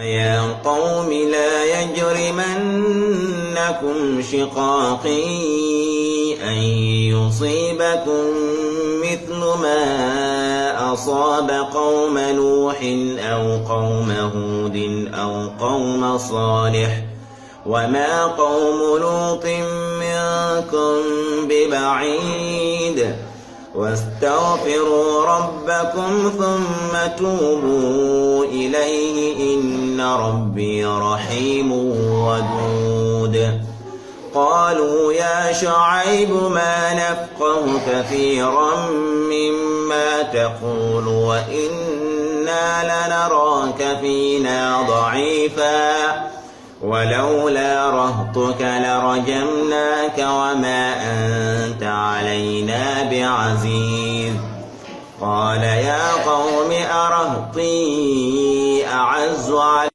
يا قوم لا يجرمنكم شقاقي أن يصيبكم مثل ما أصاب قوم نوح أو قوم هود أو قوم صالح وما قوم لوط منكم ببعيد واستغفروا ربكم ثم توبوا إليه إن ربي رحيم ودود. قالوا يا شعيب ما نفقه كثيرا مما تقول وإنا لنراك فينا ضعيفا ولولا رهطك لرجمناك وما أنت علينا بعزيز. قال يا قوم أرهطي أعز عليكم